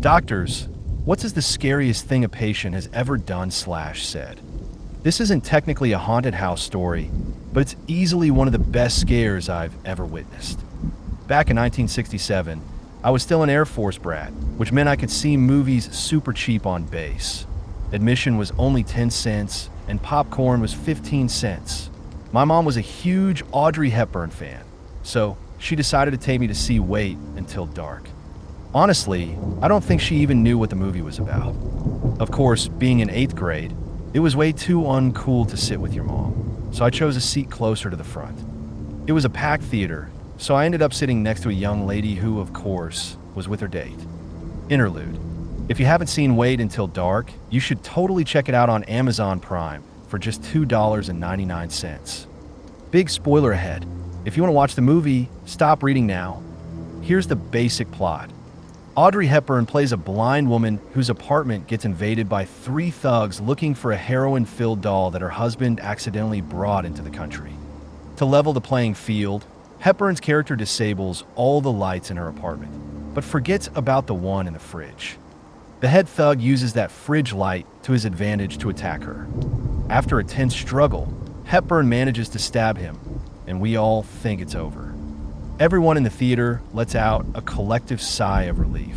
Doctors, what is the scariest thing a patient has ever done/said? This isn't technically a haunted house story, but it's easily one of the best scares I've ever witnessed. Back in 1967, I was still an Air Force brat, which meant I could see movies super cheap on base. Admission was only 10 cents, and popcorn was 15 cents. My mom was a huge Audrey Hepburn fan, so she decided to take me to see Wait Until Dark. Honestly, I don't think she even knew what the movie was about. Of course, being in 8th grade, it was way too uncool to sit with your mom, so I chose a seat closer to the front. It was a packed theater, so I ended up sitting next to a young lady who, of course, was with her date. Interlude. If you haven't seen Wait Until Dark, you should totally check it out on Amazon Prime for just $2.99. Big spoiler ahead. If you want to watch the movie, stop reading now. Here's the basic plot. Audrey Hepburn plays a blind woman whose apartment gets invaded by 3 thugs looking for a heroin-filled doll that her husband accidentally brought into the country. To level the playing field, Hepburn's character disables all the lights in her apartment, but forgets about the one in the fridge. The head thug uses that fridge light to his advantage to attack her. After a tense struggle, Hepburn manages to stab him, and we all think it's over. Everyone in the theater lets out a collective sigh of relief.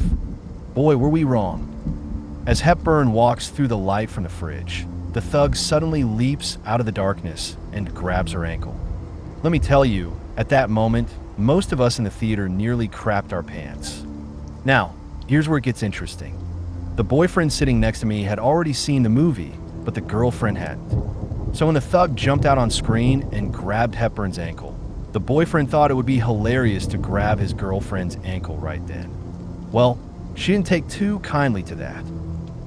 Boy, were we wrong. As Hepburn walks through the light from the fridge, the thug suddenly leaps out of the darkness and grabs her ankle. Let me tell you, at that moment, most of us in the theater nearly crapped our pants. Now, here's where it gets interesting. The boyfriend sitting next to me had already seen the movie, but the girlfriend hadn't. So when the thug jumped out on screen and grabbed Hepburn's ankle, the boyfriend thought it would be hilarious to grab his girlfriend's ankle right then. Well, she didn't take too kindly to that.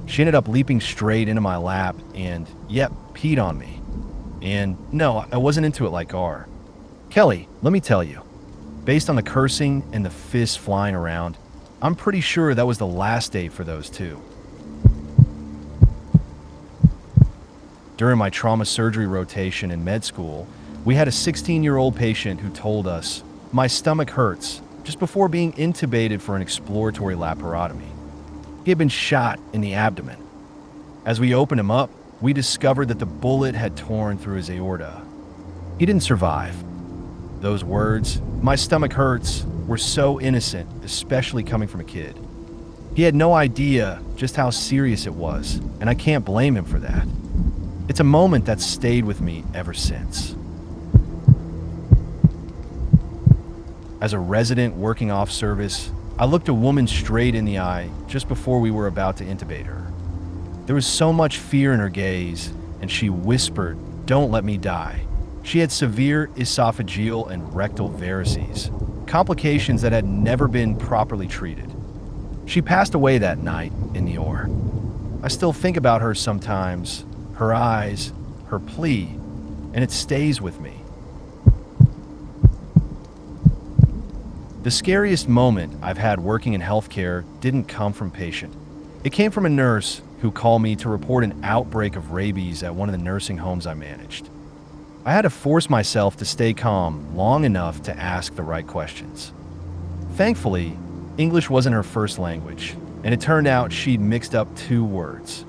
She ended up leaping straight into my lap and, peed on me. And no, I wasn't into it like R. Kelly, let me tell you, based on the cursing and the fists flying around, I'm pretty sure that was the last date for those two. During my trauma surgery rotation in med school, we had a 16-year-old patient who told us, "My stomach hurts," just before being intubated for an exploratory laparotomy. He had been shot in the abdomen. As we opened him up, we discovered that the bullet had torn through his aorta. He didn't survive. Those words, "my stomach hurts," were so innocent, especially coming from a kid. He had no idea just how serious it was, and I can't blame him for that. It's a moment that's stayed with me ever since. As a resident working off service, I looked a woman straight in the eye just before we were about to intubate her. There was so much fear in her gaze, and she whispered, "Don't let me die." She had severe esophageal and rectal varices, complications that had never been properly treated. She passed away that night in the OR. I still think about her sometimes, her eyes, her plea, and it stays with me. The scariest moment I've had working in healthcare didn't come from a patient. It came from a nurse who called me to report an outbreak of rabies at one of the nursing homes I managed. I had to force myself to stay calm long enough to ask the right questions. Thankfully, English wasn't her first language, and it turned out she'd mixed up 2 words.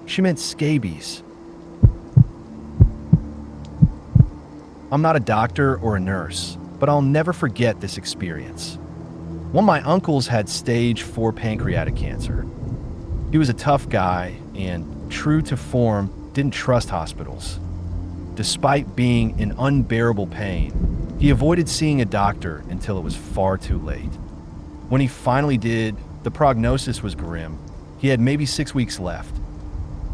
She meant scabies. I'm not a doctor or a nurse, but I'll never forget this experience. One of my uncles had stage 4 pancreatic cancer. He was a tough guy and, true to form, didn't trust hospitals. Despite being in unbearable pain, he avoided seeing a doctor until it was far too late. When he finally did, the prognosis was grim. He had maybe 6 weeks left.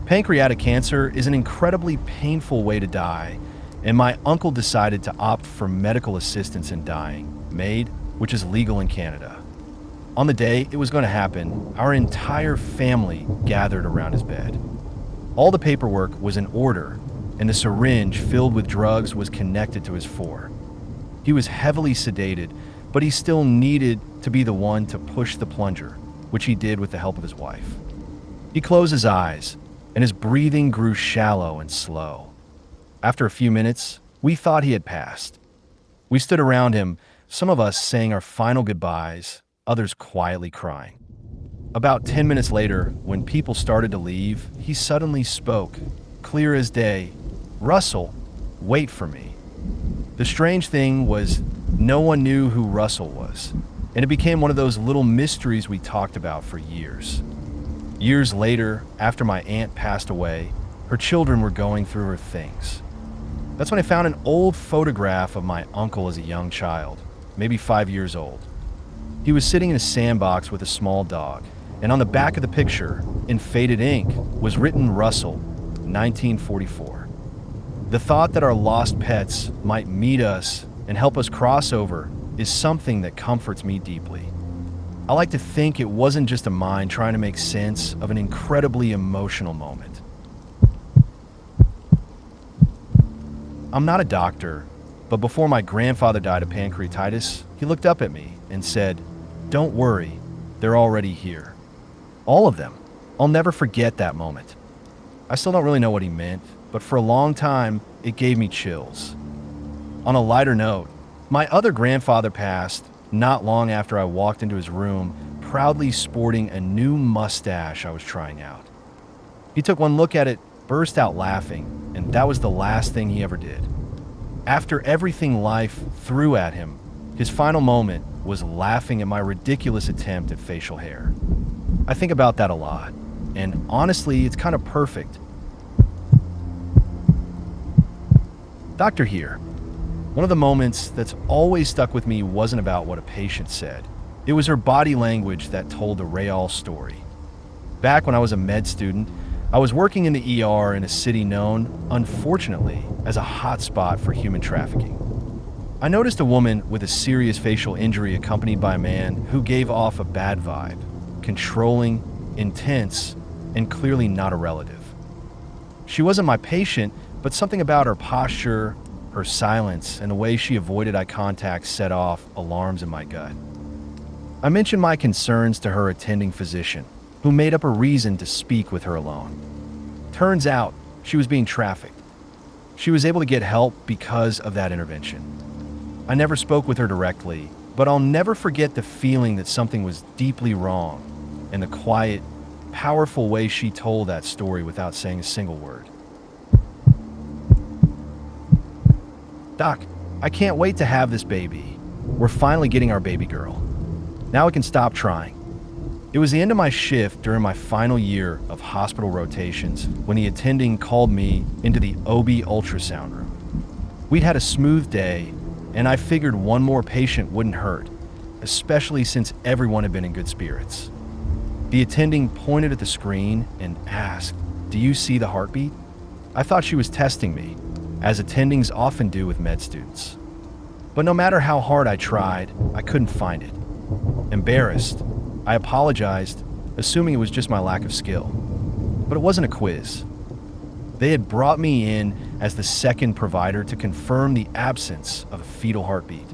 Pancreatic cancer is an incredibly painful way to die, and my uncle decided to opt for medical assistance in dying, MAID, which is legal in Canada. On the day it was going to happen, our entire family gathered around his bed. All the paperwork was in order, and the syringe filled with drugs was connected to his fore. He was heavily sedated, but he still needed to be the one to push the plunger, which he did with the help of his wife. He closed his eyes, and his breathing grew shallow and slow. After a few minutes, we thought he had passed. We stood around him, some of us saying our final goodbyes, others quietly crying. About 10 minutes later, when people started to leave, he suddenly spoke, clear as day. "Russell, wait for me." The strange thing was, no one knew who Russell was, and it became one of those little mysteries we talked about for years. Years later, after my aunt passed away, her children were going through her things. That's when I found an old photograph of my uncle as a young child, maybe 5 years old. He was sitting in a sandbox with a small dog, and on the back of the picture, in faded ink, was written Russell, 1944. The thought that our lost pets might meet us and help us cross over is something that comforts me deeply. I like to think it wasn't just a mind trying to make sense of an incredibly emotional moment. I'm not a doctor, but before my grandfather died of pancreatitis, he looked up at me and said, "Don't worry, they're already here." All of them. I'll never forget that moment. I still don't really know what he meant, but for a long time, it gave me chills. On a lighter note, my other grandfather passed not long after I walked into his room, proudly sporting a new mustache I was trying out. He took one look at it, burst out laughing, and that was the last thing he ever did. After everything life threw at him, his final moment was laughing at my ridiculous attempt at facial hair. I think about that a lot, and honestly, it's kind of perfect. Doctor here. One of the moments that's always stuck with me wasn't about what a patient said. It was her body language that told the real story. Back when I was a med student, I was working in the ER in a city known, unfortunately, as a hotspot for human trafficking. I noticed a woman with a serious facial injury accompanied by a man who gave off a bad vibe, controlling, intense, and clearly not a relative. She wasn't my patient, but something about her posture, her silence, and the way she avoided eye contact set off alarms in my gut. I mentioned my concerns to her attending physician, who made up a reason to speak with her alone. Turns out, she was being trafficked. She was able to get help because of that intervention. I never spoke with her directly, but I'll never forget the feeling that something was deeply wrong and the quiet, powerful way she told that story without saying a single word. "Doc, I can't wait to have this baby. We're finally getting our baby girl. Now I can stop trying." It was the end of my shift during my final year of hospital rotations when the attending called me into the OB ultrasound room. We'd had a smooth day, and I figured one more patient wouldn't hurt, especially since everyone had been in good spirits. The attending pointed at the screen and asked, "Do you see the heartbeat?" I thought she was testing me, as attendings often do with med students. But no matter how hard I tried, I couldn't find it. Embarrassed, I apologized, assuming it was just my lack of skill. But it wasn't a quiz. They had brought me in as the second provider to confirm the absence of a fetal heartbeat.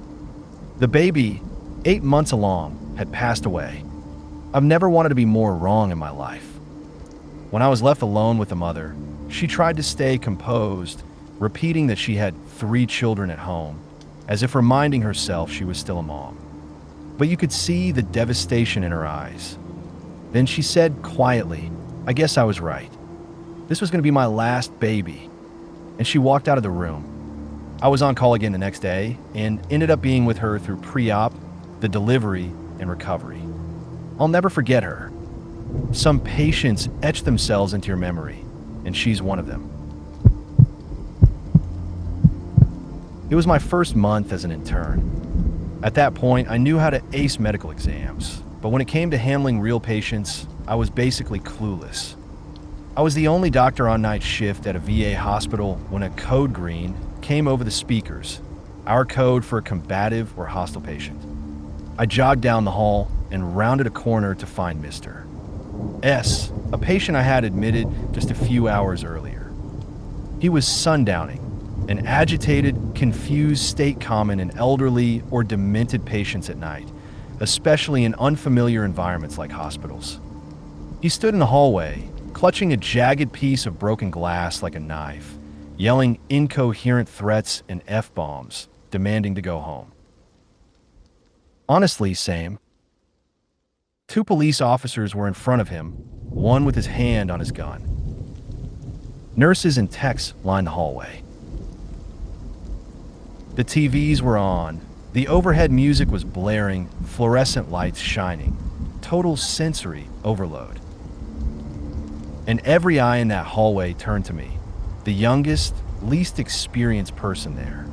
The baby, 8 months along, had passed away. I've never wanted to be more wrong in my life. When I was left alone with the mother, she tried to stay composed, repeating that she had 3 children at home, as if reminding herself she was still a mom. But you could see the devastation in her eyes. Then she said quietly, "I guess I was right. This was going to be my last baby." And she walked out of the room. I was on call again the next day and ended up being with her through pre-op, the delivery, and recovery. I'll never forget her. Some patients etch themselves into your memory, and she's one of them. It was my first month as an intern. At that point, I knew how to ace medical exams, but when it came to handling real patients, I was basically clueless. I was the only doctor on night shift at a VA hospital when a code green came over the speakers, our code for a combative or hostile patient. I jogged down the hall and rounded a corner to find Mr. S, a patient I had admitted just a few hours earlier. He was sundowning, an agitated, confused state common in elderly or demented patients at night, especially in unfamiliar environments like hospitals. He stood in the hallway, clutching a jagged piece of broken glass like a knife, yelling incoherent threats and F-bombs, demanding to go home. Honestly, same. Two police officers were in front of him, one with his hand on his gun. Nurses and techs lined the hallway. The TVs were on. The overhead music was blaring, fluorescent lights shining. Total sensory overload. And every eye in that hallway turned to me, the youngest, least experienced person there.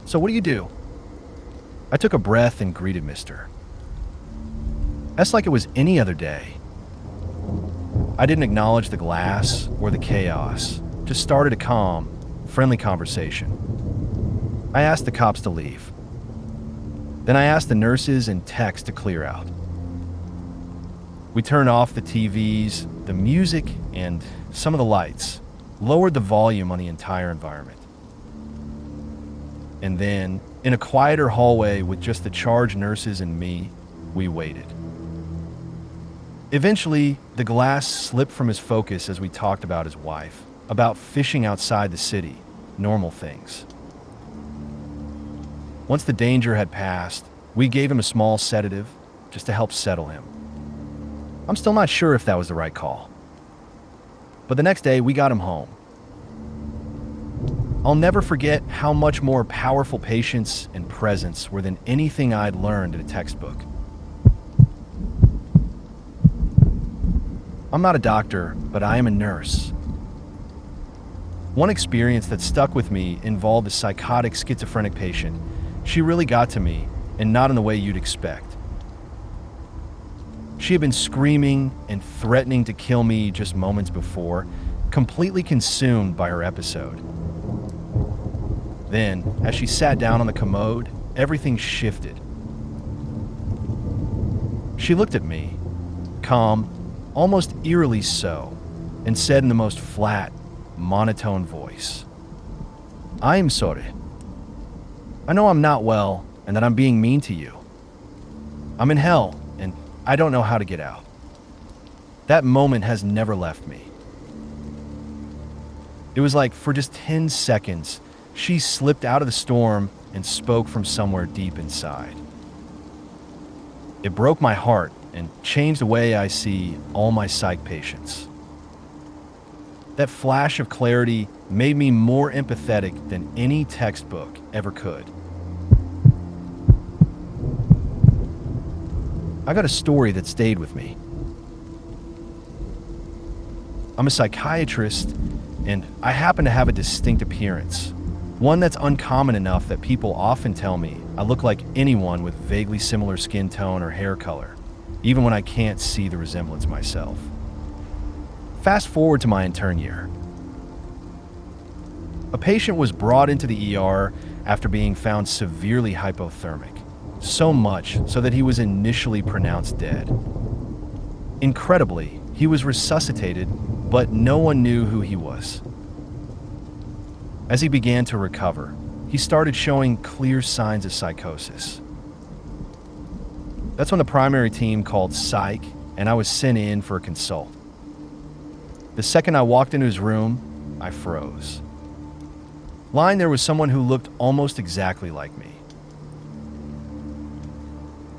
"So what do you do?" I took a breath and greeted Mister. That's like it was any other day. I didn't acknowledge the glass or the chaos, just started a calm, friendly conversation. I asked the cops to leave. Then I asked the nurses and techs to clear out. We turned off the TVs, the music, and some of the lights, lowered the volume on the entire environment. And then, in a quieter hallway with just the charge nurses and me, we waited. Eventually, the glass slipped from his focus as we talked about his wife, about fishing outside the city, normal things. Once the danger had passed, we gave him a small sedative just to help settle him. I'm still not sure if that was the right call. But the next day, we got him home. I'll never forget how much more powerful patience and presence were than anything I'd learned in a textbook. I'm not a doctor, but I am a nurse. One experience that stuck with me involved a psychotic schizophrenic patient. She really got to me, and not in the way you'd expect. She had been screaming and threatening to kill me just moments before, completely consumed by her episode. Then, as she sat down on the commode, everything shifted. She looked at me, calm, almost eerily so, and said in the most flat, monotone voice, "I am sorry. I know I'm not well and that I'm being mean to you. I'm in hell and I don't know how to get out." That moment has never left me. It was like for just 10 seconds, she slipped out of the storm and spoke from somewhere deep inside. It broke my heart and changed the way I see all my psych patients. That flash of clarity made me more empathetic than any textbook ever could. I got a story that stayed with me. I'm a psychiatrist, and I happen to have a distinct appearance. One that's uncommon enough that people often tell me I look like anyone with vaguely similar skin tone or hair color, even when I can't see the resemblance myself. Fast forward to my intern year. A patient was brought into the ER after being found severely hypothermic, so much so that he was initially pronounced dead. Incredibly, he was resuscitated, but no one knew who he was. As he began to recover, he started showing clear signs of psychosis. That's when the primary team called psych, and I was sent in for a consult. The second I walked into his room, I froze. Lying there was someone who looked almost exactly like me.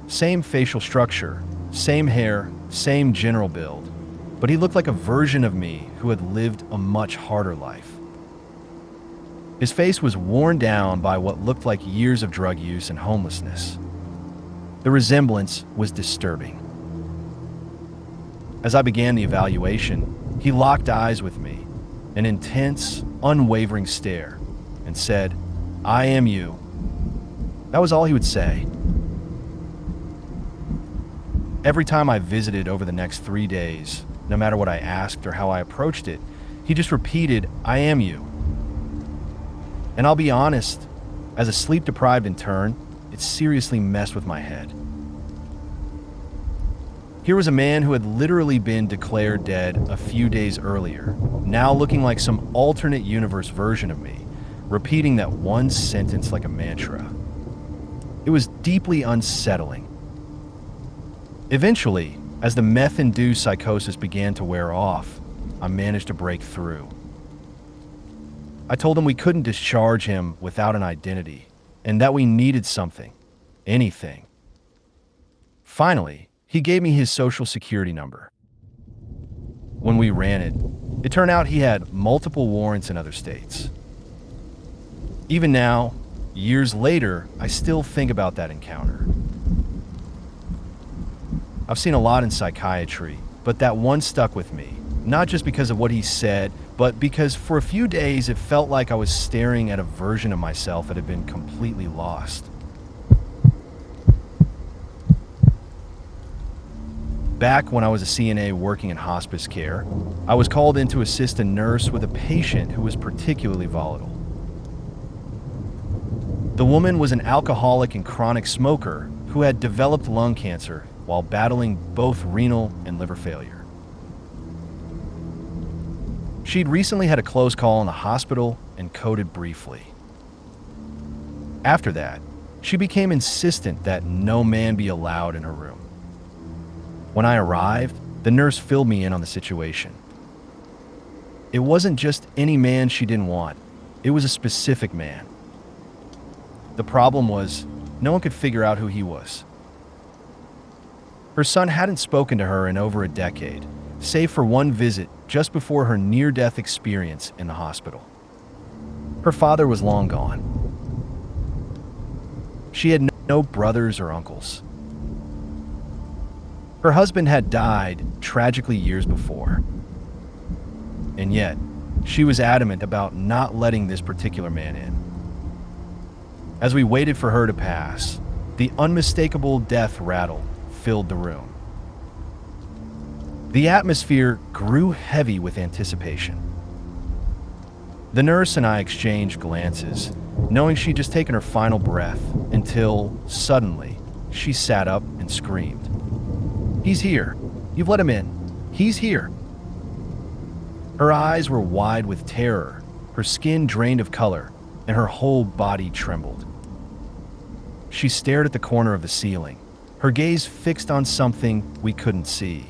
Same facial structure, same hair, same general build, but he looked like a version of me who had lived a much harder life. His face was worn down by what looked like years of drug use and homelessness. The resemblance was disturbing. As I began the evaluation, he locked eyes with me, an intense, unwavering stare, and said, "I am you." That was all he would say. Every time I visited over the next 3 days, no matter what I asked or how I approached it, he just repeated, "I am you." And I'll be honest, as a sleep-deprived intern, it seriously messed with my head. Here was a man who had literally been declared dead a few days earlier, now looking like some alternate universe version of me, repeating that one sentence like a mantra. It was deeply unsettling. Eventually, as the meth-induced psychosis began to wear off, I managed to break through. I told him we couldn't discharge him without an identity, and that we needed something, anything. Finally, He gave me his social security number. When we ran it, it turned out he had multiple warrants in other states. Even now, years later, I still think about that encounter. I've seen a lot in psychiatry, but that one stuck with me, not just because of what he said, but because for a few days it felt like I was staring at a version of myself that had been completely lost. Back when I was a CNA working in hospice care, I was called in to assist a nurse with a patient who was particularly volatile. The woman was an alcoholic and chronic smoker who had developed lung cancer while battling both renal and liver failure. She'd recently had a close call in the hospital and coded briefly. After that, she became insistent that no man be allowed in her room. When I arrived, the nurse filled me in on the situation. It wasn't just any man she didn't want, it was a specific man. The problem was, no one could figure out who he was. Her son hadn't spoken to her in over a decade, save for one visit just before her near-death experience in the hospital. Her father was long gone. She had no brothers or uncles. Her husband had died tragically years before. And yet, she was adamant about not letting this particular man in. As we waited for her to pass, the unmistakable death rattle filled the room. The atmosphere grew heavy with anticipation. The nurse and I exchanged glances, knowing she'd just taken her final breath, until, suddenly, she sat up and screamed. "He's here. You've let him in. He's here." Her eyes were wide with terror, her skin drained of color, and her whole body trembled. She stared at the corner of the ceiling, her gaze fixed on something we couldn't see.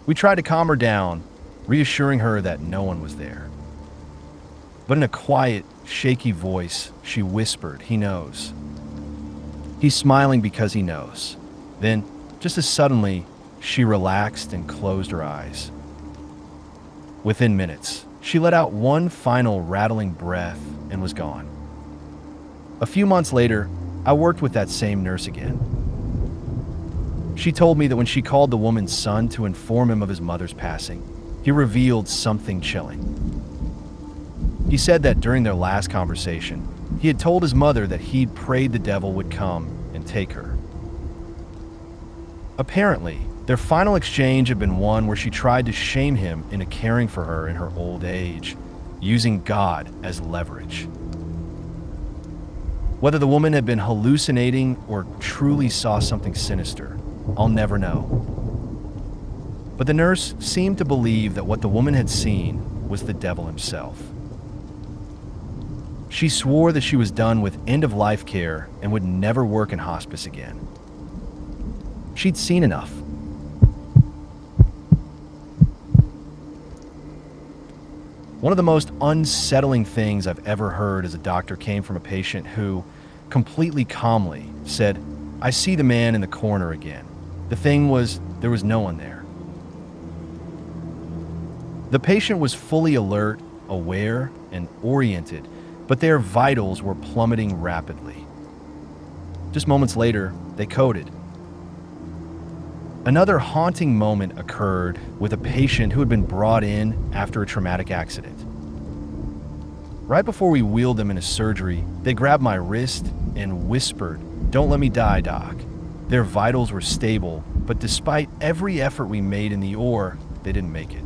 We tried to calm her down, reassuring her that no one was there. But in a quiet, shaky voice, she whispered, "He knows. He's smiling because he knows." Then, just as suddenly, she relaxed and closed her eyes. Within minutes, she let out one final rattling breath and was gone. A few months later, I worked with that same nurse again. She told me that when she called the woman's son to inform him of his mother's passing, he revealed something chilling. He said that during their last conversation, he had told his mother that he'd prayed the devil would come and take her. Apparently, their final exchange had been one where she tried to shame him into caring for her in her old age, using God as leverage. Whether the woman had been hallucinating or truly saw something sinister, I'll never know. But the nurse seemed to believe that what the woman had seen was the devil himself. She swore that she was done with end-of-life care and would never work in hospice again. She'd seen enough. One of the most unsettling things I've ever heard as a doctor came from a patient who, completely calmly, said, "I see the man in the corner again. The thing was, there was no one there." The patient was fully alert, aware, and oriented, but their vitals were plummeting rapidly. Just moments later, they coded. Another haunting moment occurred with a patient who had been brought in after a traumatic accident. Right before we wheeled them into surgery, they grabbed my wrist and whispered, "Don't let me die, Doc." Their vitals were stable, but despite every effort we made in the OR, they didn't make it.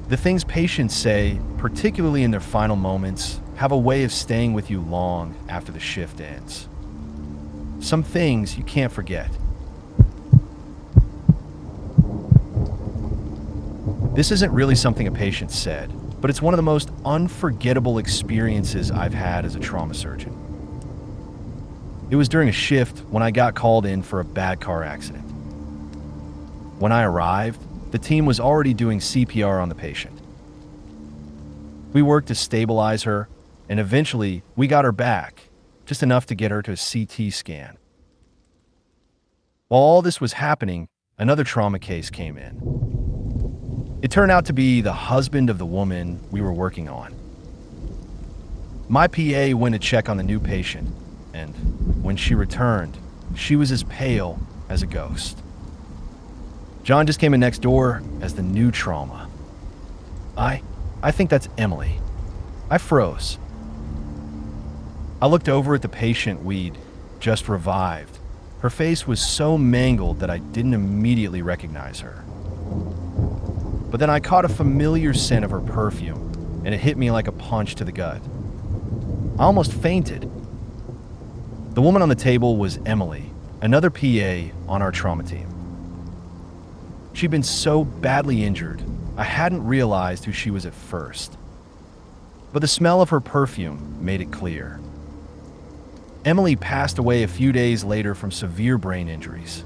The things patients say, particularly in their final moments, have a way of staying with you long after the shift ends. Some things you can't forget. This isn't really something a patient said, but it's one of the most unforgettable experiences I've had as a trauma surgeon. It was during a shift when I got called in for a bad car accident. When I arrived, the team was already doing CPR on the patient. We worked to stabilize her, and eventually we got her back, just enough to get her to a CT scan. While all this was happening, another trauma case came in. It turned out to be the husband of the woman we were working on. My PA went to check on the new patient, and when she returned, she was as pale as a ghost. John just came in next door as the new trauma. I think that's Emily. I froze. I looked over at the patient we'd just revived. Her face was so mangled that I didn't immediately recognize her. But then I caught a familiar scent of her perfume, and it hit me like a punch to the gut. I almost fainted. The woman on the table was Emily, another PA on our trauma team. She'd been so badly injured, I hadn't realized who she was at first. But the smell of her perfume made it clear. Emily passed away a few days later from severe brain injuries.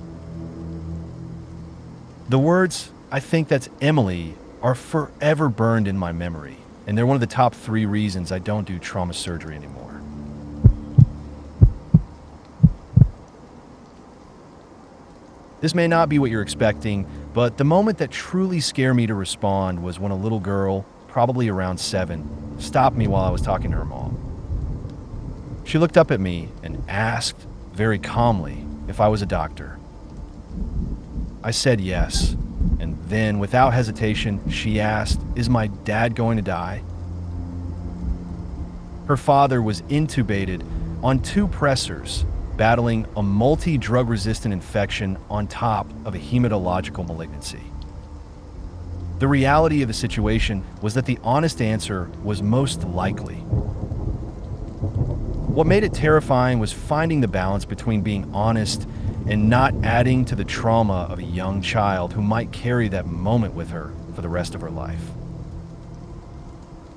The words, "I think that's Emily," are forever burned in my memory, and they're one of the top 3 reasons I don't do trauma surgery anymore. This may not be what you're expecting, but the moment that truly scared me to respond was when a little girl, probably around 7, stopped me while I was talking to her mom. She looked up at me and asked, very calmly, if I was a doctor. I said yes, and then, without hesitation, she asked, "Is my dad going to die?" Her father was intubated on 2 pressors, battling a multi-drug-resistant infection on top of a hematological malignancy. The reality of the situation was that the honest answer was most likely. What made it terrifying was finding the balance between being honest and not adding to the trauma of a young child who might carry that moment with her for the rest of her life.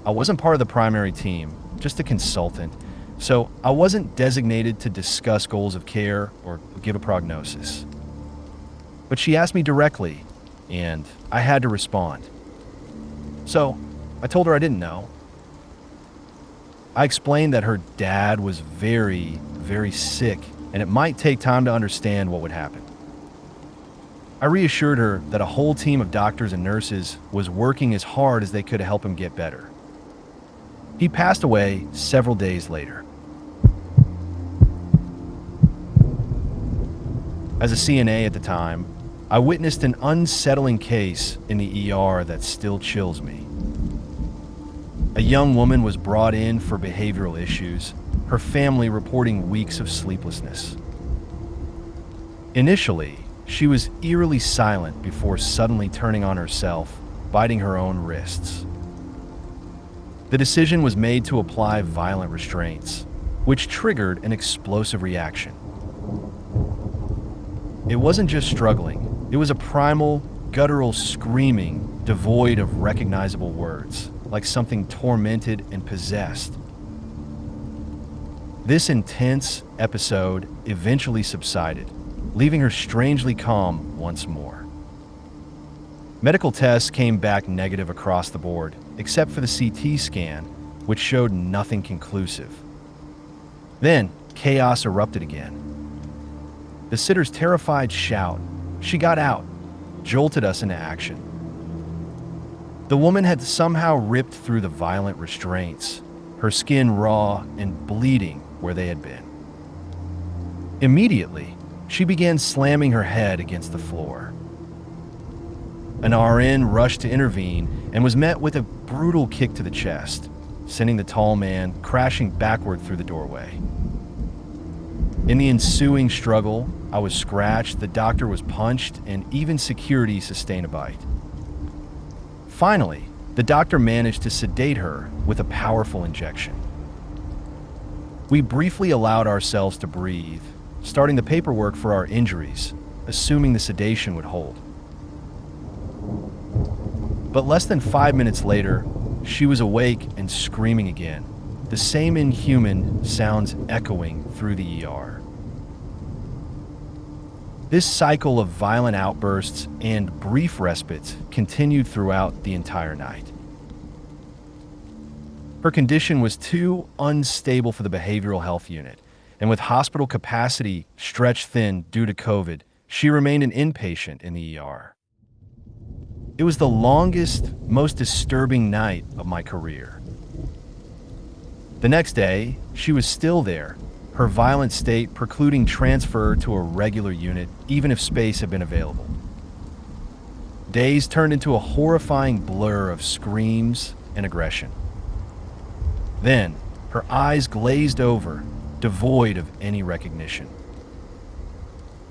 I wasn't part of the primary team, just a consultant, so I wasn't designated to discuss goals of care or give a prognosis. But she asked me directly, and I had to respond. So I told her I didn't know. I explained that her dad was very, very sick, and it might take time to understand what would happen. I reassured her that a whole team of doctors and nurses was working as hard as they could to help him get better. He passed away several days later. As a CNA at the time, I witnessed an unsettling case in the ER that still chills me. A young woman was brought in for behavioral issues, her family reporting weeks of sleeplessness. Initially, she was eerily silent before suddenly turning on herself, biting her own wrists. The decision was made to apply violent restraints, which triggered an explosive reaction. It wasn't just struggling, it was a primal, guttural screaming devoid of recognizable words, like something tormented and possessed. This intense episode eventually subsided, leaving her strangely calm once more. Medical tests came back negative across the board, except for the CT scan, which showed nothing conclusive. Then, chaos erupted again. The sitter's terrified shout, "She got out," jolted us into action. The woman had somehow ripped through the violent restraints, her skin raw and bleeding where they had been. Immediately, she began slamming her head against the floor. An RN rushed to intervene and was met with a brutal kick to the chest, sending the tall man crashing backward through the doorway. In the ensuing struggle, I was scratched, the doctor was punched, and even security sustained a bite. Finally, the doctor managed to sedate her with a powerful injection. We briefly allowed ourselves to breathe, starting the paperwork for our injuries, assuming the sedation would hold. But less than 5 minutes later, she was awake and screaming again, the same inhuman sounds echoing through the ER. This cycle of violent outbursts and brief respites continued throughout the entire night. Her condition was too unstable for the behavioral health unit, and with hospital capacity stretched thin due to COVID, she remained an inpatient in the ER. It was the longest, most disturbing night of my career. The next day, she was still there, her violent state precluding transfer to a regular unit even if space had been available. Days turned into a horrifying blur of screams and aggression. Then, her eyes glazed over, devoid of any recognition.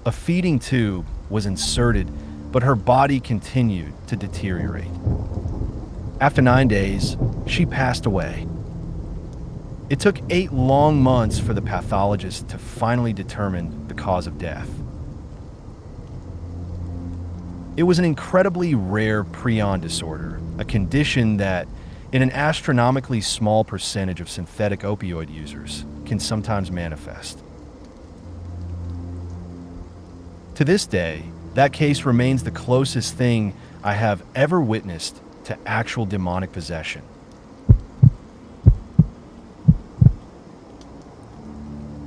A feeding tube was inserted, but her body continued to deteriorate. After 9 days, she passed away. It took 8 long months for the pathologist to finally determine the cause of death. It was an incredibly rare prion disorder, a condition that, in an astronomically small percentage of synthetic opioid users, can sometimes manifest. To this day, that case remains the closest thing I have ever witnessed to actual demonic possession.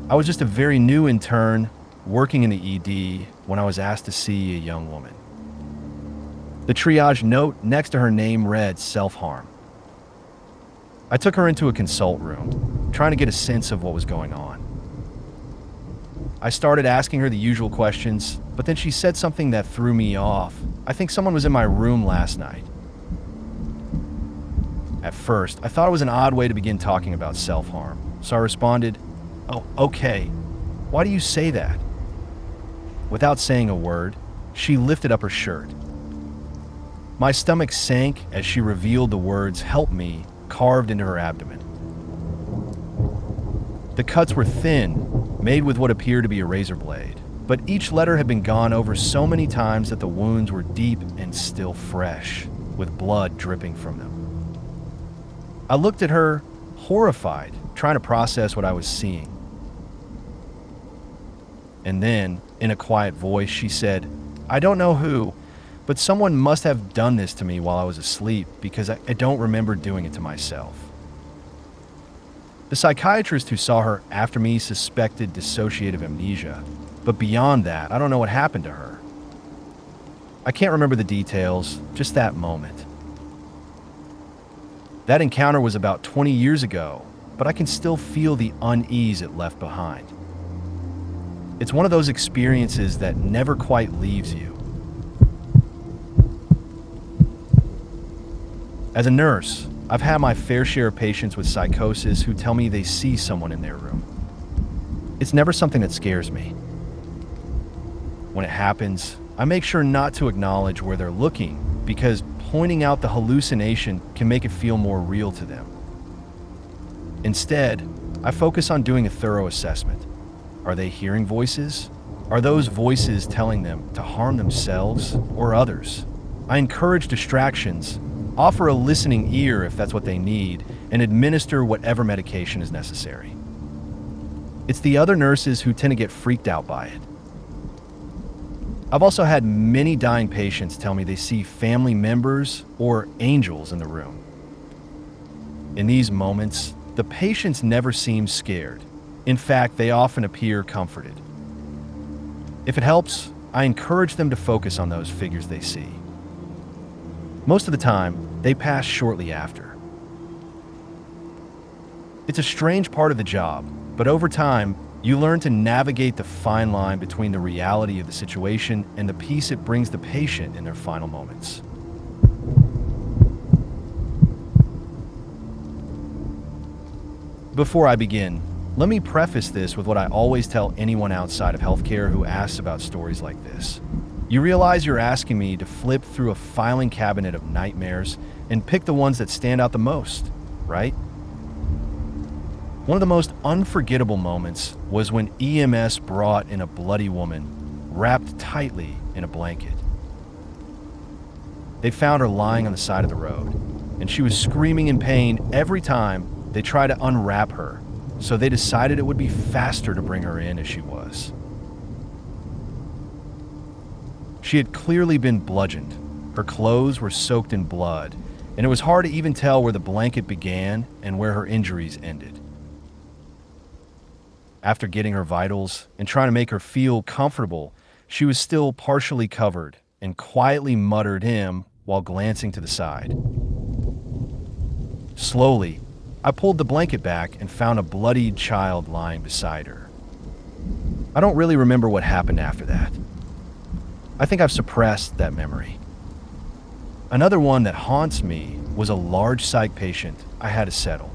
I was just a very new intern working in the ED when I was asked to see a young woman. The triage note next to her name read self-harm. I took her into a consult room, trying to get a sense of what was going on. I started asking her the usual questions, but then she said something that threw me off. I think someone was in my room last night. At first, I thought it was an odd way to begin talking about self-harm, so I responded, "Oh, okay. Why do you say that?" Without saying a word, she lifted up her shirt. My stomach sank as she revealed the words "help me" carved into her abdomen. The cuts were thin, made with what appeared to be a razor blade, but each letter had been gone over so many times that the wounds were deep and still fresh, with blood dripping from them. I looked at her, horrified, trying to process what I was seeing. And then, in a quiet voice, she said, "I don't know who, but someone must have done this to me while I was asleep because I don't remember doing it to myself." The psychiatrist who saw her after me suspected dissociative amnesia, but beyond that, I don't know what happened to her. I can't remember the details, just that moment. That encounter was about 20 years ago, but I can still feel the unease it left behind. It's one of those experiences that never quite leaves you. As a nurse, I've had my fair share of patients with psychosis who tell me they see someone in their room. It's never something that scares me. When it happens, I make sure not to acknowledge where they're looking because pointing out the hallucination can make it feel more real to them. Instead, I focus on doing a thorough assessment. Are they hearing voices? Are those voices telling them to harm themselves or others? I encourage distractions, offer a listening ear if that's what they need, and administer whatever medication is necessary. It's the other nurses who tend to get freaked out by it. I've also had many dying patients tell me they see family members or angels in the room. In these moments, the patients never seem scared. In fact, they often appear comforted. If it helps, I encourage them to focus on those figures they see. Most of the time, they pass shortly after. It's a strange part of the job, but over time, you learn to navigate the fine line between the reality of the situation and the peace it brings the patient in their final moments. Before I begin, let me preface this with what I always tell anyone outside of healthcare who asks about stories like this. You realize you're asking me to flip through a filing cabinet of nightmares and pick the ones that stand out the most, right? One of the most unforgettable moments was when EMS brought in a bloody woman, wrapped tightly in a blanket. They found her lying on the side of the road, and she was screaming in pain every time they tried to unwrap her, so they decided it would be faster to bring her in as she was. She had clearly been bludgeoned. Her clothes were soaked in blood, and it was hard to even tell where the blanket began and where her injuries ended. After getting her vitals and trying to make her feel comfortable, She was still partially covered and quietly muttered him while glancing to the side. Slowly, I pulled the blanket back and found a bloodied child lying beside her. I don't really remember what happened after that. I think I've suppressed that memory. Another one that haunts me was a large psych patient I had to settle.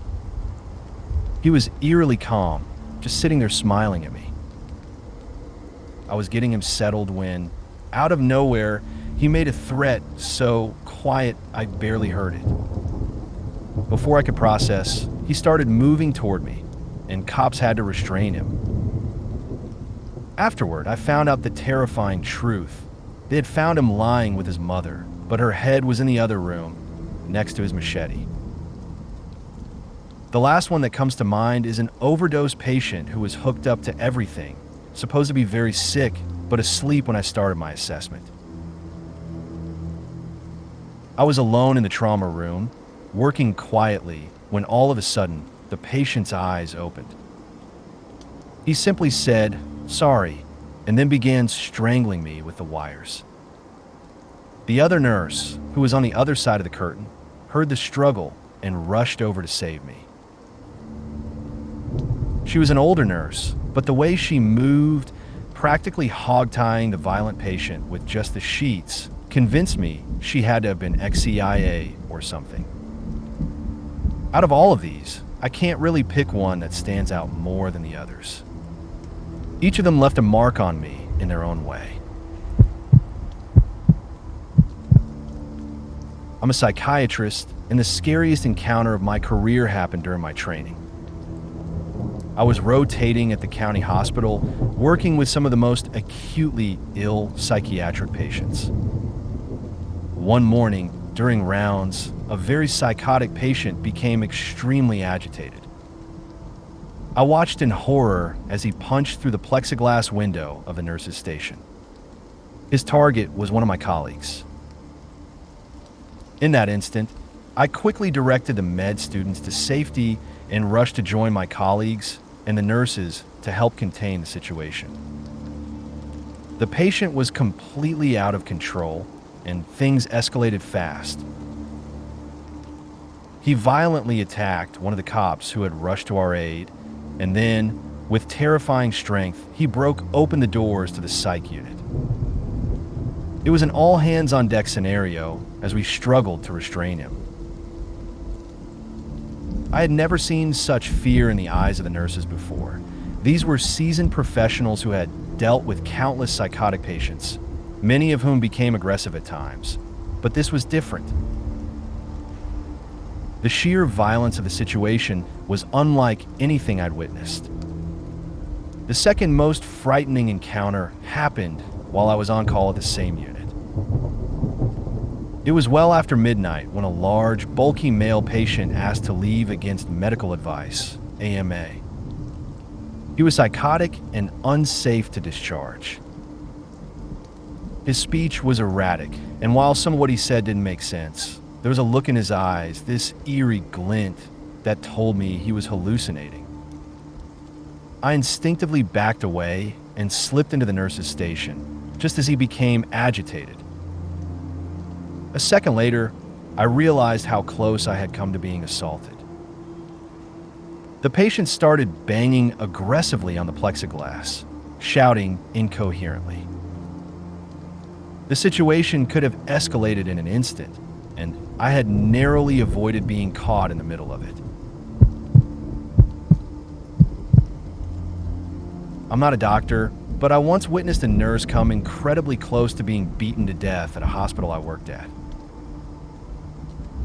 He was eerily calm, just sitting there smiling at me. I was getting him settled when, out of nowhere, he made a threat so quiet I barely heard it. Before I could process, he started moving toward me, and cops had to restrain him. Afterward, I found out the terrifying truth. They had found him lying with his mother, but her head was in the other room, next to his machete. The last one that comes to mind is an overdose patient who was hooked up to everything, supposed to be very sick, but asleep when I started my assessment. I was alone in the trauma room, working quietly, when all of a sudden, the patient's eyes opened. He simply said, "Sorry," and then began strangling me with the wires. The other nurse, who was on the other side of the curtain, heard the struggle and rushed over to save me. She was an older nurse, but the way she moved, practically hog-tying the violent patient with just the sheets, convinced me she had to have been ex-CIA or something. Out of all of these, I can't really pick one that stands out more than the others. Each of them left a mark on me in their own way. I'm a psychiatrist, and the scariest encounter of my career happened during my training. I was rotating at the county hospital, working with some of the most acutely ill psychiatric patients. One morning, during rounds, a very psychotic patient became extremely agitated. I watched in horror as he punched through the plexiglass window of the nurse's station. His target was one of my colleagues. In that instant, I quickly directed the med students to safety and rushed to join my colleagues and the nurses to help contain the situation. The patient was completely out of control, and things escalated fast. He violently attacked one of the cops who had rushed to our aid, and then, with terrifying strength, he broke open the doors to the psych unit. It was an all-hands-on-deck scenario as we struggled to restrain him. I had never seen such fear in the eyes of the nurses before. These were seasoned professionals who had dealt with countless psychotic patients, many of whom became aggressive at times. But this was different. The sheer violence of the situation was unlike anything I'd witnessed. The second most frightening encounter happened while I was on call at the same unit. It was well after midnight when a large, bulky male patient asked to leave against medical advice, AMA. He was psychotic and unsafe to discharge. His speech was erratic, and while some of what he said didn't make sense, there was a look in his eyes, this eerie glint, that told me he was hallucinating. I instinctively backed away and slipped into the nurse's station, just as he became agitated. A second later, I realized how close I had come to being assaulted. The patient started banging aggressively on the plexiglass, shouting incoherently. The situation could have escalated in an instant, and I had narrowly avoided being caught in the middle of it. I'm not a doctor, but I once witnessed a nurse come incredibly close to being beaten to death at a hospital I worked at.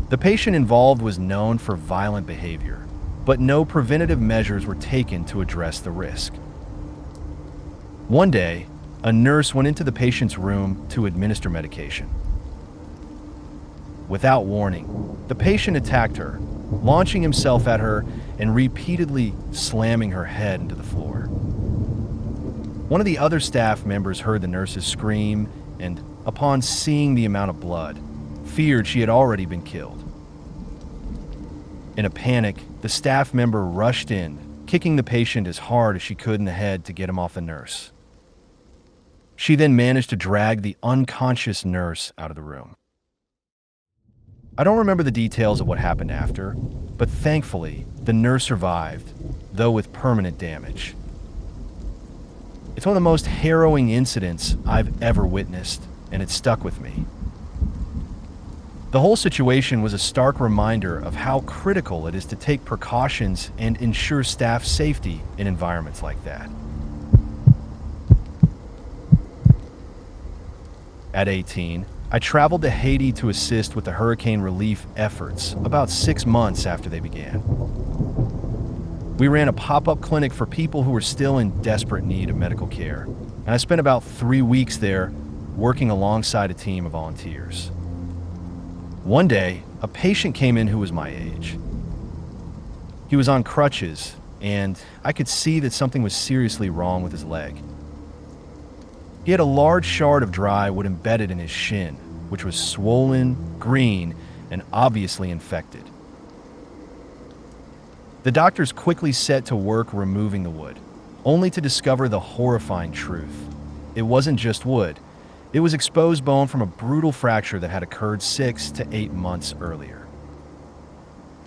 The patient involved was known for violent behavior, but no preventative measures were taken to address the risk. One day, a nurse went into the patient's room to administer medication. Without warning, the patient attacked her, launching himself at her and repeatedly slamming her head into the floor. One of the other staff members heard the nurses scream and, upon seeing the amount of blood, feared she had already been killed. In a panic, the staff member rushed in, kicking the patient as hard as she could in the head to get him off the nurse. She then managed to drag the unconscious nurse out of the room. I don't remember the details of what happened after, but thankfully, the nurse survived, though with permanent damage. It's one of the most harrowing incidents I've ever witnessed, and it stuck with me. The whole situation was a stark reminder of how critical it is to take precautions and ensure staff safety in environments like that. At 18, I traveled to Haiti to assist with the hurricane relief efforts about 6 months after they began. We ran a pop-up clinic for people who were still in desperate need of medical care, and I spent about 3 weeks there working alongside a team of volunteers. One day, a patient came in who was my age. He was on crutches, and I could see that something was seriously wrong with his leg. He had a large shard of dry wood embedded in his shin, which was swollen, green, and obviously infected. The doctors quickly set to work removing the wood, only to discover the horrifying truth. It wasn't just wood. It was exposed bone from a brutal fracture that had occurred 6 to 8 months earlier.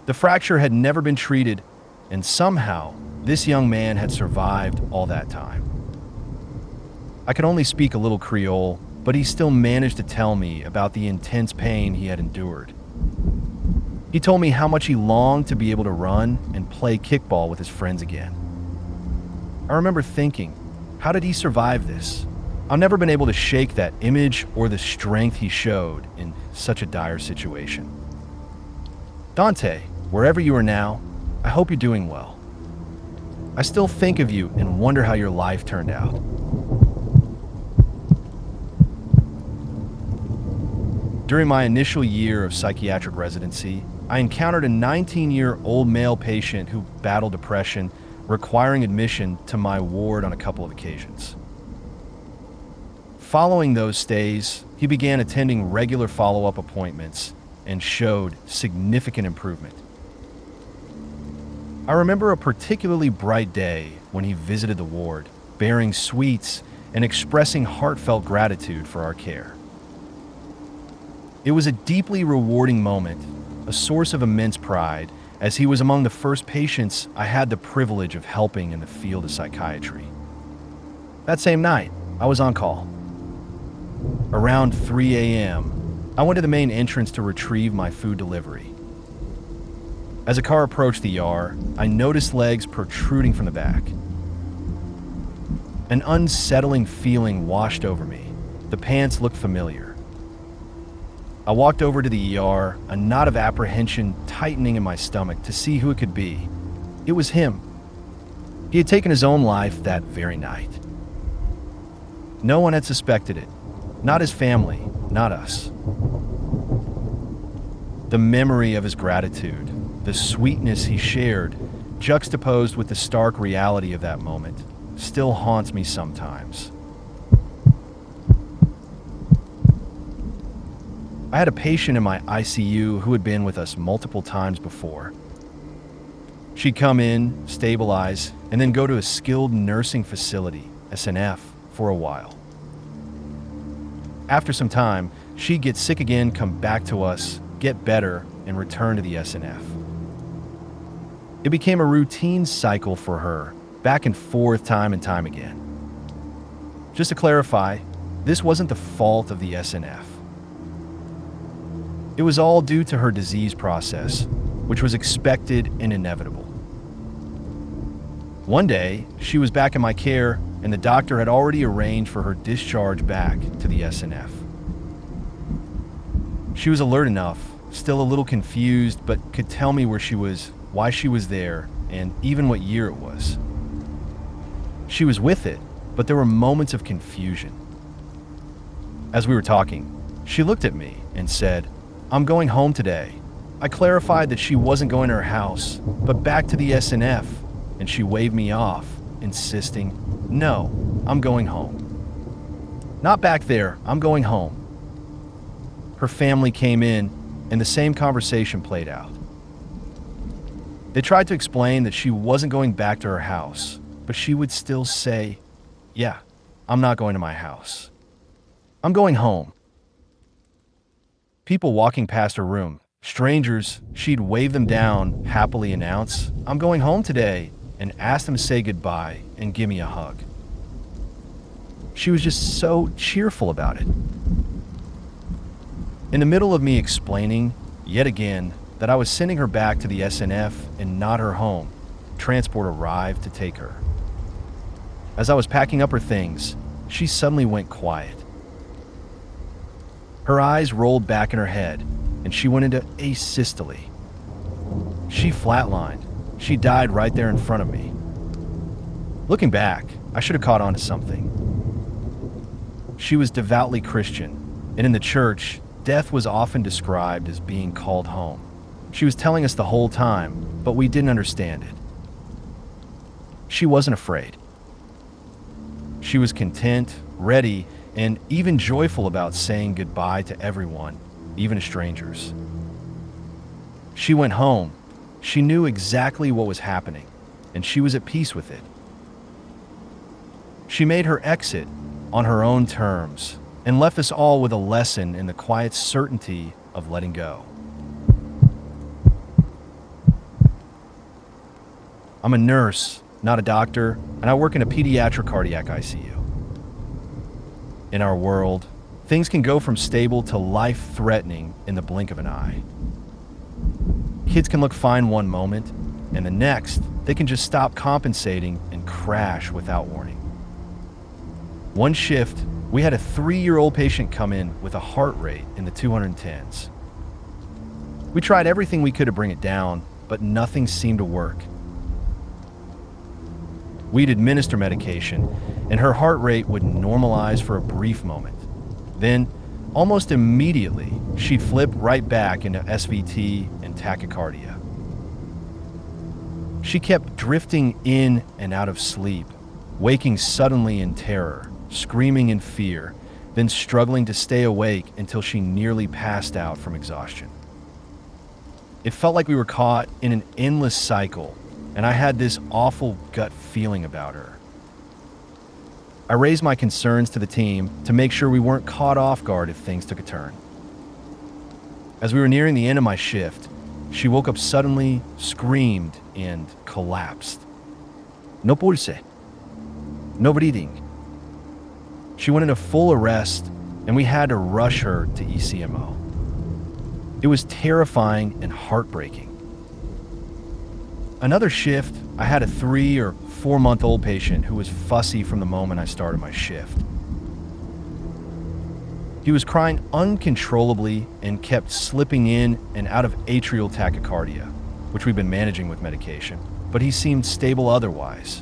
The fracture had never been treated, and somehow this young man had survived all that time. I could only speak a little Creole, but he still managed to tell me about the intense pain he had endured. He told me how much he longed to be able to run and play kickball with his friends again. I remember thinking, how did he survive this? I've never been able to shake that image or the strength he showed in such a dire situation. Dante, wherever you are now, I hope you're doing well. I still think of you and wonder how your life turned out. During my initial year of psychiatric residency, I encountered a 19-year-old male patient who battled depression, requiring admission to my ward on a couple of occasions. Following those stays, he began attending regular follow-up appointments and showed significant improvement. I remember a particularly bright day when he visited the ward, bearing sweets and expressing heartfelt gratitude for our care. It was a deeply rewarding moment, a source of immense pride, as he was among the first patients I had the privilege of helping in the field of psychiatry. That same night, I was on call. Around 3 a.m., I went to the main entrance to retrieve my food delivery. As a car approached the ER, I noticed legs protruding from the back. An unsettling feeling washed over me. The pants looked familiar. I walked over to the ER, a knot of apprehension tightening in my stomach to see who it could be. It was him. He had taken his own life that very night. No one had suspected it. Not his family, not us. The memory of his gratitude, the sweetness he shared, juxtaposed with the stark reality of that moment, still haunts me sometimes. I had a patient in my ICU who had been with us multiple times before. She'd come in, stabilize, and then go to a skilled nursing facility, SNF, for a while. After some time, she'd get sick again, come back to us, get better, and return to the SNF. It became a routine cycle for her, back and forth time and time again. Just to clarify, this wasn't the fault of the SNF. It was all due to her disease process, which was expected and inevitable. One day, she was back in my care, and the doctor had already arranged for her discharge back to the SNF. She was alert enough, still a little confused, but could tell me where she was, why she was there, and even what year it was. She was with it, but there were moments of confusion. As we were talking, she looked at me and said, "I'm going home today." I clarified that she wasn't going to her house, but back to the SNF, and she waved me off, insisting, "No, I'm going home. Not back there, I'm going home." Her family came in, and the same conversation played out. They tried to explain that she wasn't going back to her house, but she would still say, "Yeah, I'm not going to my house. I'm going home. People walking past her room, strangers, she'd wave them down, happily announce, I'm going home today, and ask them to say goodbye and give me a hug. She was just so cheerful about it. In the middle of me explaining, yet again, that I was sending her back to the SNF and not her home, transport arrived to take her. As I was packing up her things, she suddenly went quiet. Her eyes rolled back in her head, and she went into asystole. She flatlined. She died right there in front of me. Looking back, I should have caught on to something. She was devoutly Christian, and in the church, death was often described as being called home. She was telling us the whole time, but we didn't understand it. She wasn't afraid. She was content, ready, and even joyful about saying goodbye to everyone, even to strangers. She went home. She knew exactly what was happening, and she was at peace with it. She made her exit on her own terms and left us all with a lesson in the quiet certainty of letting go. I'm a nurse, not a doctor, and I work in a pediatric cardiac ICU. In our world, things can go from stable to life-threatening in the blink of an eye. Kids can look fine one moment, and the next, they can just stop compensating and crash without warning. One shift, we had a 3-year-old patient come in with a heart rate in the 210s. We tried everything we could to bring it down, but nothing seemed to work. We'd administer medication, and her heart rate would normalize for a brief moment. Then, almost immediately, she'd flip right back into SVT and tachycardia. She kept drifting in and out of sleep, waking suddenly in terror, screaming in fear, then struggling to stay awake until she nearly passed out from exhaustion. It felt like we were caught in an endless cycle, and I had this awful gut feeling about her. I raised my concerns to the team to make sure we weren't caught off guard if things took a turn. As we were nearing the end of my shift, she woke up suddenly, screamed, and collapsed. No pulse. No breathing. She went into full arrest, and we had to rush her to ECMO. It was terrifying and heartbreaking. Another shift, I had a 3 or 4 month old patient who was fussy from the moment I started my shift. He was crying uncontrollably and kept slipping in and out of atrial tachycardia, which we've been managing with medication, but he seemed stable otherwise.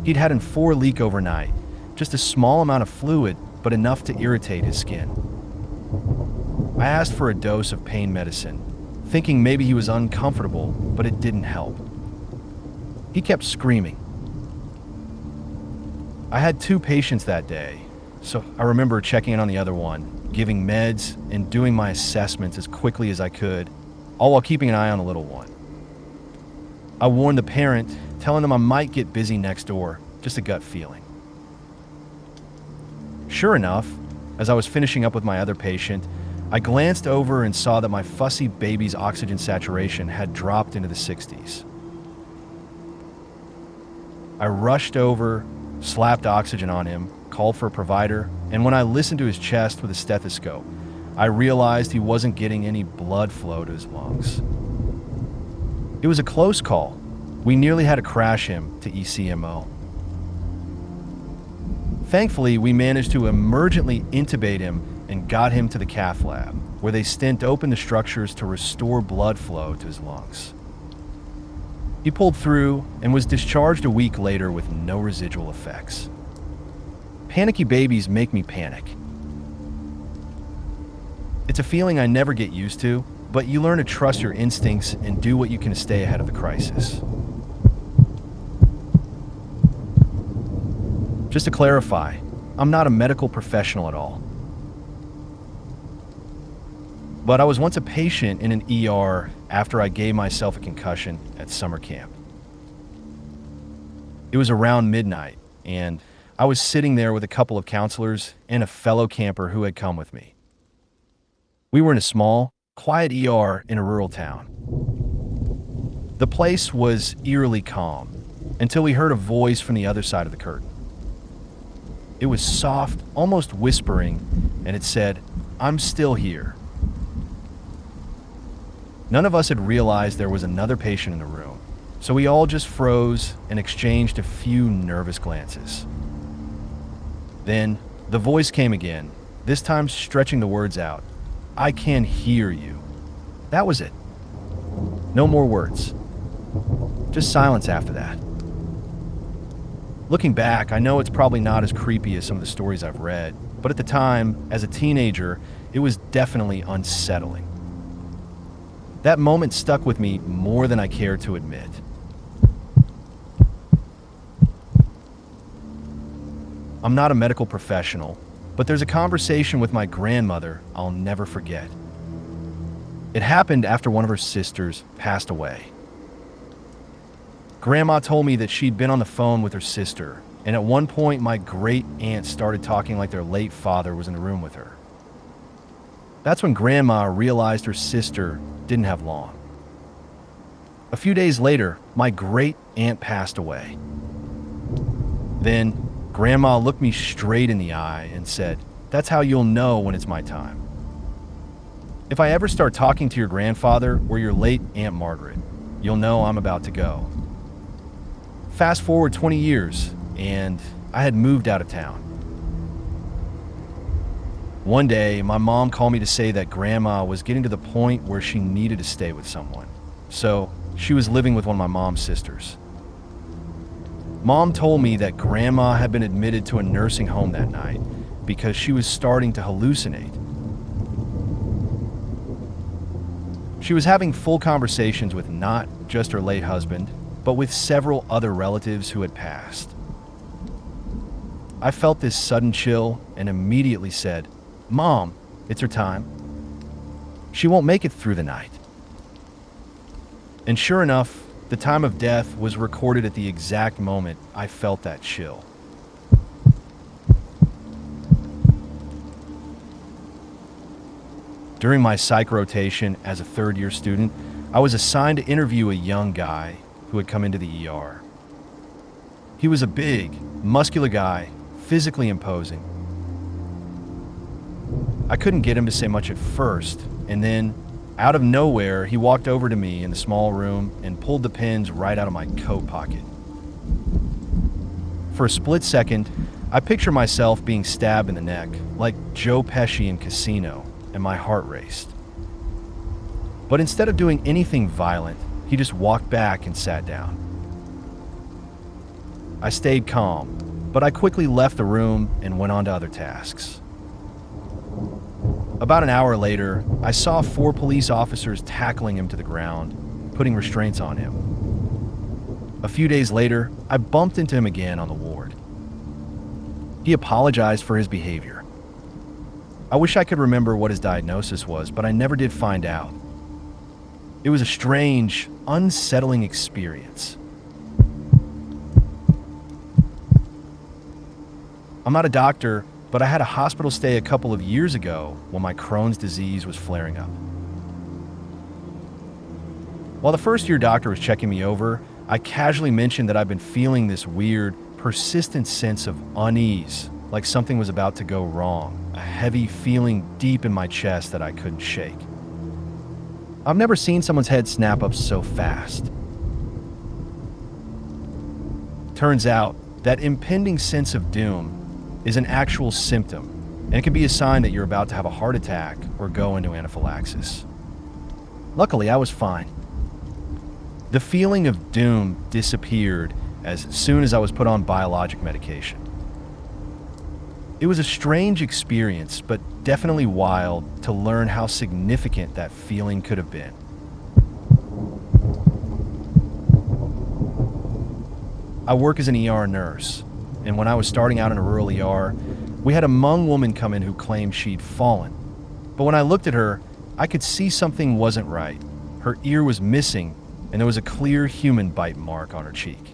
He'd had an 4 leak overnight, just a small amount of fluid, but enough to irritate his skin. I asked for a dose of pain medicine, thinking maybe he was uncomfortable, but it didn't help. He kept screaming. I had 2 patients that day, so I remember checking in on the other one, giving meds, and doing my assessments as quickly as I could, all while keeping an eye on the little one. I warned the parent, telling them I might get busy next door, just a gut feeling. Sure enough, as I was finishing up with my other patient, I glanced over and saw that my fussy baby's oxygen saturation had dropped into the 60s. I rushed over, slapped oxygen on him, called for a provider, and when I listened to his chest with a stethoscope, I realized he wasn't getting any blood flow to his lungs. It was a close call. We nearly had to crash him to ECMO. Thankfully, we managed to emergently intubate him and got him to the cath lab, where they stent open the structures to restore blood flow to his lungs. He pulled through and was discharged a week later with no residual effects. Panicky babies make me panic. It's a feeling I never get used to, but you learn to trust your instincts and do what you can to stay ahead of the crisis. Just to clarify, I'm not a medical professional at all. But I was once a patient in an ER after I gave myself a concussion at summer camp. It was around midnight, and I was sitting there with a couple of counselors and a fellow camper who had come with me. We were in a small, quiet ER in a rural town. The place was eerily calm until we heard a voice from the other side of the curtain. It was soft, almost whispering, and it said, "I'm still here." None of us had realized there was another patient in the room, so we all just froze and exchanged a few nervous glances. Then the voice came again, this time stretching the words out. "I can hear you." That was it. No more words. Just silence after that. Looking back, I know it's probably not as creepy as some of the stories I've read, but at the time, as a teenager, it was definitely unsettling. That moment stuck with me more than I care to admit. I'm not a medical professional, but there's a conversation with my grandmother I'll never forget. It happened after one of her sisters passed away. Grandma told me that she'd been on the phone with her sister, and at one point my great aunt started talking like their late father was in the room with her. That's when Grandma realized her sister didn't have long. A few days later, my great aunt passed away. Then, Grandma looked me straight in the eye and said, "That's how you'll know when it's my time. If I ever start talking to your grandfather or your late Aunt Margaret, you'll know I'm about to go." Fast forward 20 years, and I had moved out of town. One day, my mom called me to say that Grandma was getting to the point where she needed to stay with someone. So, she was living with one of my mom's sisters. Mom told me that Grandma had been admitted to a nursing home that night because she was starting to hallucinate. She was having full conversations with not just her late husband, but with several other relatives who had passed. I felt this sudden chill and immediately said, "Mom, it's her time. She won't make it through the night." And sure enough, the time of death was recorded at the exact moment I felt that chill. During my psych rotation as a third-year student, I was assigned to interview a young guy who had come into the ER. He was a big, muscular guy, physically imposing. I couldn't get him to say much at first, and then, out of nowhere, he walked over to me in the small room and pulled the pins right out of my coat pocket. For a split second, I picture myself being stabbed in the neck, like Joe Pesci in Casino, and my heart raced. But instead of doing anything violent, he just walked back and sat down. I stayed calm, but I quickly left the room and went on to other tasks. About an hour later, I saw 4 police officers tackling him to the ground, putting restraints on him. A few days later, I bumped into him again on the ward. He apologized for his behavior. I wish I could remember what his diagnosis was, but I never did find out. It was a strange, unsettling experience. I'm not a doctor, but I had a hospital stay a couple of years ago when my Crohn's disease was flaring up. While the first-year doctor was checking me over, I casually mentioned that I've been feeling this weird, persistent sense of unease, like something was about to go wrong, a heavy feeling deep in my chest that I couldn't shake. I've never seen someone's head snap up so fast. Turns out that impending sense of doom is an actual symptom, and it can be a sign that you're about to have a heart attack or go into anaphylaxis. Luckily, I was fine. The feeling of doom disappeared as soon as I was put on biologic medication. It was a strange experience, but definitely wild to learn how significant that feeling could have been. I work as an ER nurse, and when I was starting out in a rural ER, we had a Hmong woman come in who claimed she'd fallen. But when I looked at her, I could see something wasn't right. Her ear was missing, and there was a clear human bite mark on her cheek.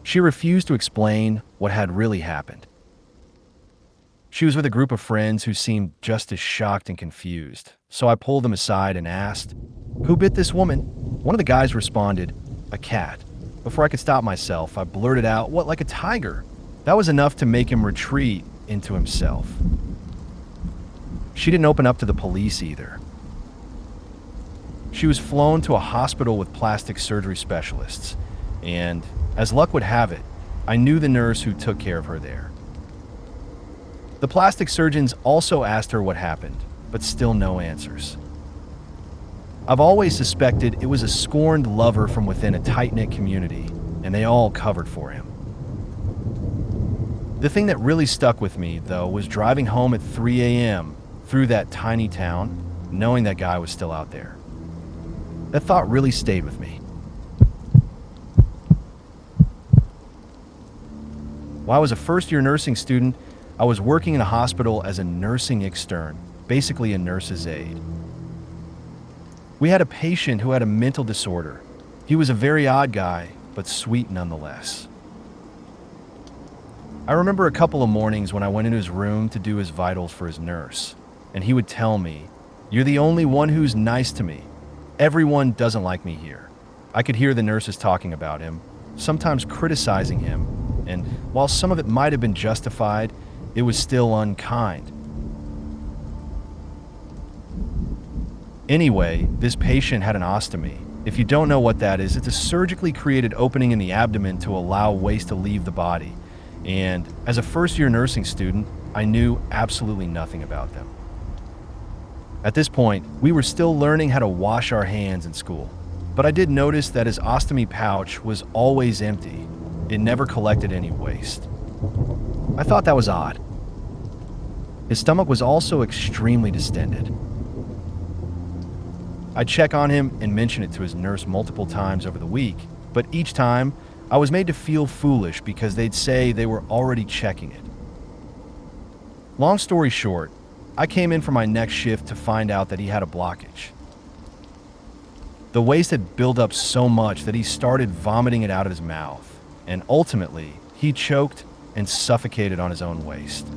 She refused to explain what had really happened. She was with a group of friends who seemed just as shocked and confused, so I pulled them aside and asked, "Who bit this woman?" One of the guys responded, "A cat." Before I could stop myself, I blurted out, "What, like a tiger?" That was enough to make him retreat into himself. She didn't open up to the police either. She was flown to a hospital with plastic surgery specialists, and as luck would have it, I knew the nurse who took care of her there. The plastic surgeons also asked her what happened, but still no answers. I've always suspected it was a scorned lover from within a tight-knit community, and they all covered for him. The thing that really stuck with me, though, was driving home at 3 a.m. through that tiny town, knowing that guy was still out there. That thought really stayed with me. While I was a first-year nursing student, I was working in a hospital as a nursing extern, basically a nurse's aide. We had a patient who had a mental disorder. He was a very odd guy, but sweet nonetheless. I remember a couple of mornings when I went into his room to do his vitals for his nurse, and he would tell me, "You're the only one who's nice to me. Everyone doesn't like me here." I could hear the nurses talking about him, sometimes criticizing him, and while some of it might have been justified, it was still unkind. Anyway, this patient had an ostomy. If you don't know what that is, it's a surgically created opening in the abdomen to allow waste to leave the body. And as a first-year nursing student, I knew absolutely nothing about them. At this point, we were still learning how to wash our hands in school, but I did notice that his ostomy pouch was always empty. It never collected any waste. I thought that was odd. His stomach was also extremely distended. I'd check on him and mention it to his nurse multiple times over the week, but each time I was made to feel foolish because they'd say they were already checking it. Long story short, I came in for my next shift to find out that he had a blockage. The waste had built up so much that he started vomiting it out of his mouth, and ultimately, he choked and suffocated on his own waste.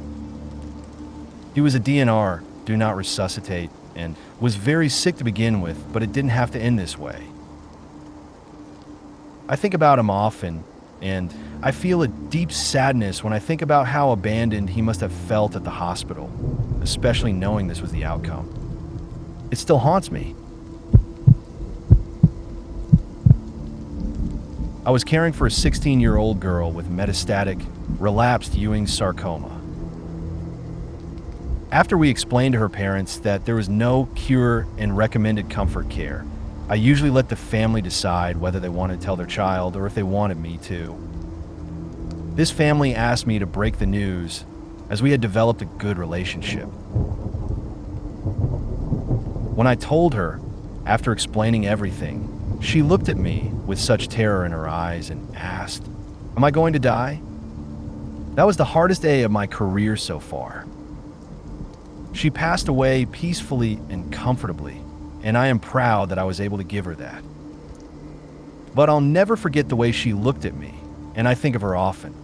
He was a DNR, do not resuscitate, and was very sick to begin with, but it didn't have to end this way. I think about him often, and I feel a deep sadness when I think about how abandoned he must have felt at the hospital, especially knowing this was the outcome. It still haunts me. I was caring for a 16-year-old girl with metastatic, relapsed Ewing's sarcoma. After we explained to her parents that there was no cure and recommended comfort care, I usually let the family decide whether they wanted to tell their child or if they wanted me to. This family asked me to break the news, as we had developed a good relationship. When I told her, after explaining everything, she looked at me with such terror in her eyes and asked, "Am I going to die?" That was the hardest day of my career so far. She passed away peacefully and comfortably, and I am proud that I was able to give her that. But I'll never forget the way she looked at me, and I think of her often.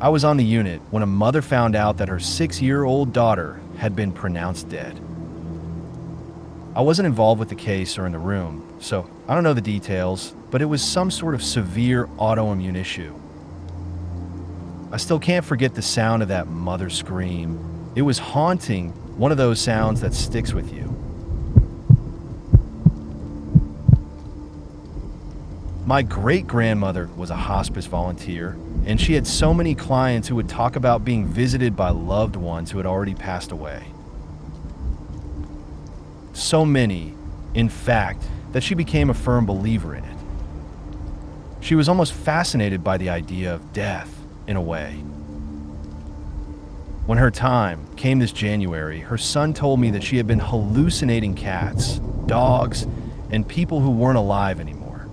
I was on the unit when a mother found out that her 6-year-old daughter had been pronounced dead. I wasn't involved with the case or in the room, so I don't know the details, but it was some sort of severe autoimmune issue. I still can't forget the sound of that mother scream. It was haunting, one of those sounds that sticks with you. My great-grandmother was a hospice volunteer, and she had so many clients who would talk about being visited by loved ones who had already passed away. So many, in fact, that she became a firm believer in it. She was almost fascinated by the idea of death, in a way. When her time came this January, her son told me that she had been hallucinating cats, dogs, and people who weren't alive anymore.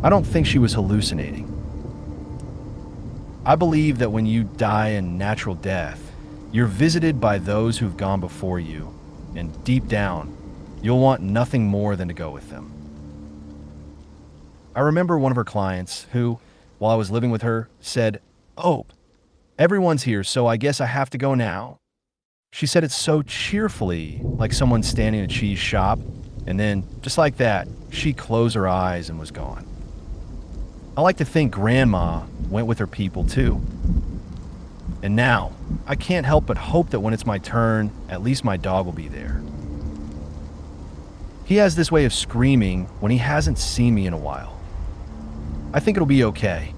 I don't think she was hallucinating. I believe that when you die a natural death, you're visited by those who've gone before you, and deep down, you'll want nothing more than to go with them. I remember one of her clients who, while I was living with her, said, "Oh, everyone's here, so I guess I have to go now." She said it so cheerfully, like someone standing in a cheese shop, and then, just like that, she closed her eyes and was gone. I like to think Grandma went with her people too. And now, I can't help but hope that when it's my turn, at least my dog will be there. He has this way of screaming when he hasn't seen me in a while. I think it'll be okay.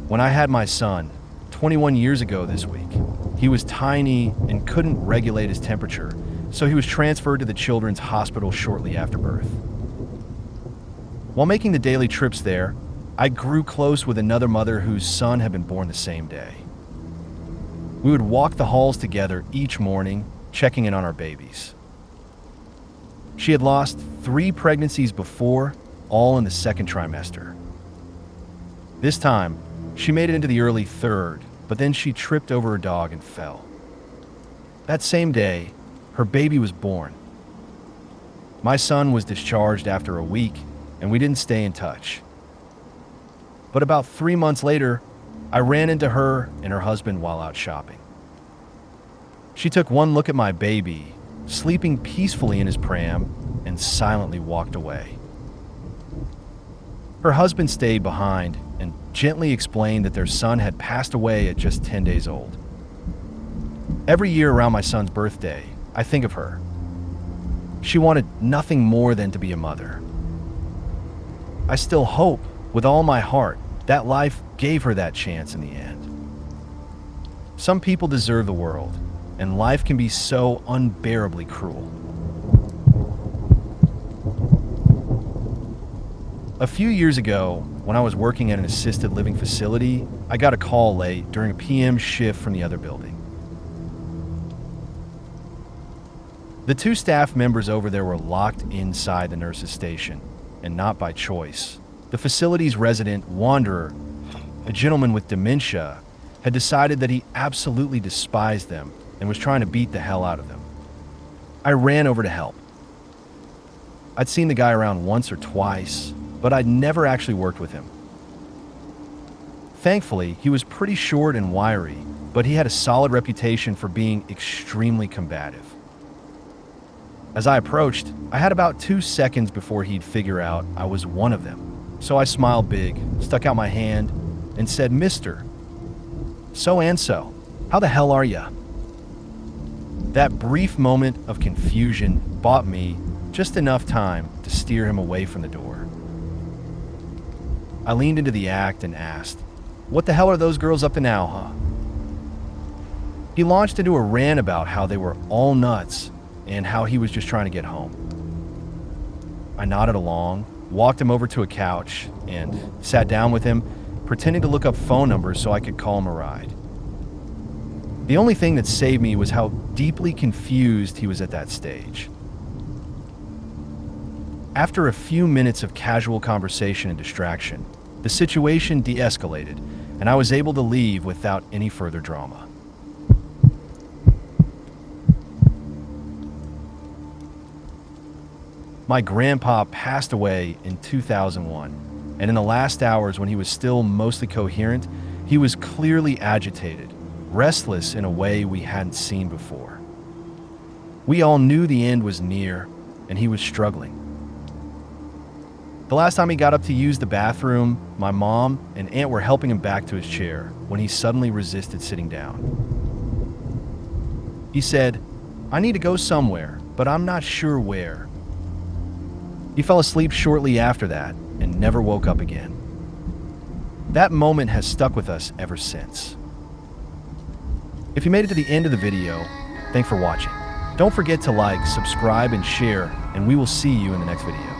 When I had my son, 21 years ago this week, he was tiny and couldn't regulate his temperature, so he was transferred to the children's hospital shortly after birth. While making the daily trips there, I grew close with another mother whose son had been born the same day. We would walk the halls together each morning, checking in on our babies. She had lost 3 pregnancies before, all in the second trimester. This time, she made it into the early 3rd, but then she tripped over her dog and fell. That same day, her baby was born. My son was discharged after a week, and we didn't stay in touch. But about 3 months later, I ran into her and her husband while out shopping. She took one look at my baby, sleeping peacefully in his pram, and silently walked away. Her husband stayed behind and gently explained that their son had passed away at just 10 days old. Every year around my son's birthday, I think of her. She wanted nothing more than to be a mother. I still hope, with all my heart, that life gave her that chance in the end. Some people deserve the world, and life can be so unbearably cruel. A few years ago, when I was working at an assisted living facility, I got a call late during a PM shift from the other building. The 2 staff members over there were locked inside the nurse's station, and not by choice. The facility's resident wanderer, a gentleman with dementia, had decided that he absolutely despised them and was trying to beat the hell out of them. I ran over to help. I'd seen the guy around once or twice, but I'd never actually worked with him. Thankfully, he was pretty short and wiry, but he had a solid reputation for being extremely combative. As I approached, I had about 2 seconds before he'd figure out I was one of them. So I smiled big, stuck out my hand, and said, "Mister, so-and-so, how the hell are ya?" That brief moment of confusion bought me just enough time to steer him away from the door. I leaned into the act and asked, "What the hell are those girls up to now, huh?" He launched into a rant about how they were all nuts and how he was just trying to get home. I nodded along, walked him over to a couch, and sat down with him, pretending to look up phone numbers so I could call him a ride. The only thing that saved me was how deeply confused he was at that stage. After a few minutes of casual conversation and distraction, the situation de-escalated, and I was able to leave without any further drama. My grandpa passed away in 2001, and in the last hours when he was still mostly coherent, he was clearly agitated, restless in a way we hadn't seen before. We all knew the end was near, and he was struggling. The last time he got up to use the bathroom, my mom and aunt were helping him back to his chair when he suddenly resisted sitting down. He said, "I need to go somewhere, but I'm not sure where." He fell asleep shortly after that and never woke up again. That moment has stuck with us ever since. If you made it to the end of the video, thanks for watching. Don't forget to like, subscribe, and share, and we will see you in the next video.